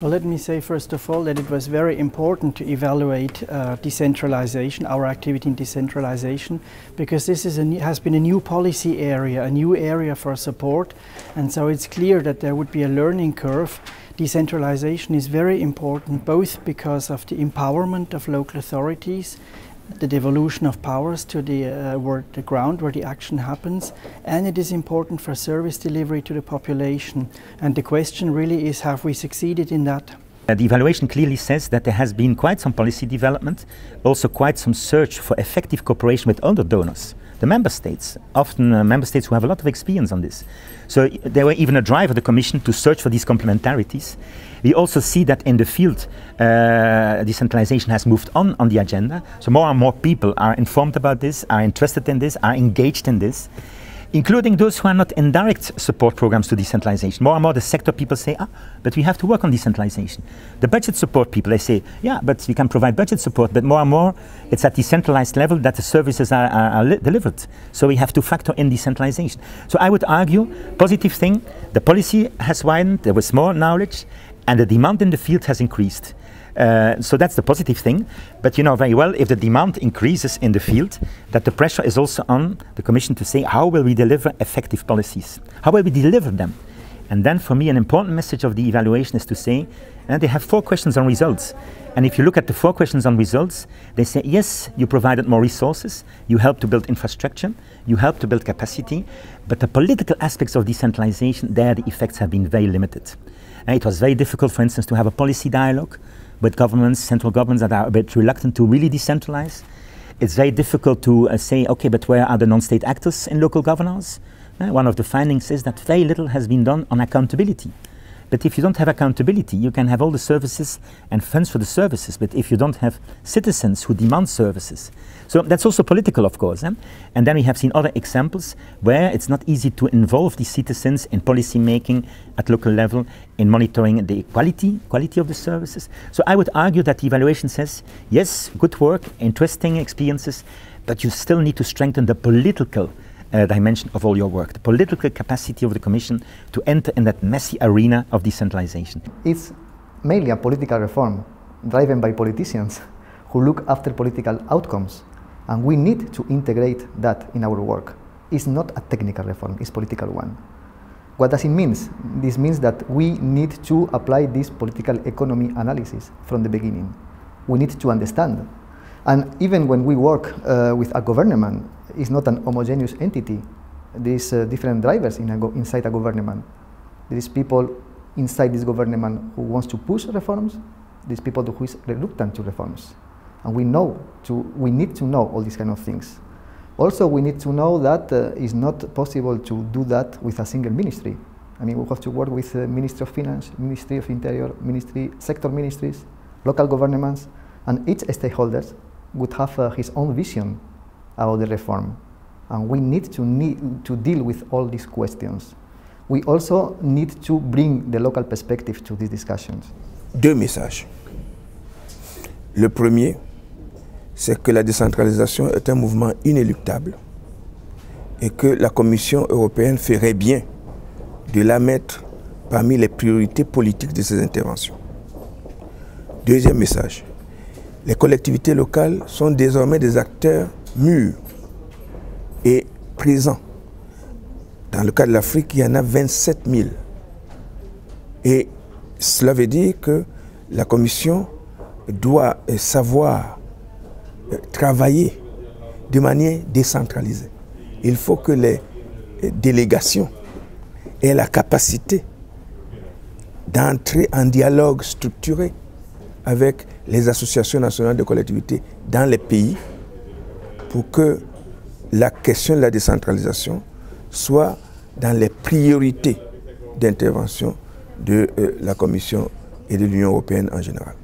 Well, let me say first of all that it was very important to evaluate decentralization, our activity in decentralization, because this has been a new policy area, a new area for support, and so it's clear that there would be a learning curve. Decentralization is very important both because of the empowerment of local authorities, the devolution of powers to the ground where the action happens, and it is important for service delivery to the population. And the question really is, have we succeeded in that? The evaluation clearly says that there has been quite some policy development, also quite some search for effective cooperation with other donors. The member states, often member states who have a lot of experience on this. So they were even a drive of the Commission to search for these complementarities. We also see that in the field, decentralization has moved on the agenda. So more and more people are informed about this, are interested in this, are engaged in this, including those who are not in direct support programs to decentralization. More and more the sector people say, but we have to work on decentralization. The budget support people, they say, yeah, but we can provide budget support, but more and more it's at decentralized level that the services are delivered. So we have to factor in decentralization. So I would argue, positive thing, the policy has widened, there was more knowledge, and the demand in the field has increased. So that's the positive thing, but you know very well if the demand increases in the field, that the pressure is also on the Commission to say how will we deliver effective policies, how will we deliver them. And then for me an important message of the evaluation is to say, they have 4 questions on results, and if you look at the 4 questions on results, they say yes, you provided more resources, you helped to build infrastructure, you helped to build capacity, but the political aspects of decentralization, there the effects have been very limited. And it was very difficult, for instance, to have a policy dialogue with governments, central governments that are a bit reluctant to really decentralize. It's very difficult to say, okay, but where are the non-state actors in local governance? One of the findings is that very little has been done on accountability. But if you don't have accountability, you can have all the services and funds for the services, but if you don't have citizens who demand services. So that's also political, of course. And then we have seen other examples where it's not easy to involve the citizens in policy making at local level, in monitoring the quality of the services. So I would argue that the evaluation says, yes, good work, interesting experiences, but you still need to strengthen the political dimension of all your work, the political capacity of the Commission to enter in that messy arena of decentralization. It's mainly a political reform driven by politicians who look after political outcomes, and we need to integrate that in our work. It's not a technical reform, it's a political one. What does it mean? This means that we need to apply this political economy analysis from the beginning. We need to understand. And even when we work with a government, it's not an homogeneous entity. There is different drivers inside a government. There is people inside this government who wants to push reforms. There is people who is reluctant to reforms. And we need to know all these kind of things. Also, we need to know that it's not possible to do that with a single ministry. I mean, we have to work with the Ministry of Finance, Ministry of Interior, sector ministries, local governments, and each stakeholder would have his own vision about the reform. And we need to deal with all these questions. We also need to bring the local perspective to these discussions. 2 messages. Le premier, c'est que la décentralisation est un mouvement inéluctable et que la Commission européenne ferait bien de la mettre parmi les priorités politiques de ses interventions. Deuxième message, les collectivités locales sont désormais des acteurs mûrs et présents. Dans le cas de l'Afrique, il y en a 27 000. Et cela veut dire que la Commission doit savoir travailler de manière décentralisée. Il faut que les délégations aient la capacité d'entrer en dialogue structuré avec les associations nationales de collectivités dans les pays pour que la question de la décentralisation soit dans les priorités d'intervention de la Commission et de l'Union européenne en général.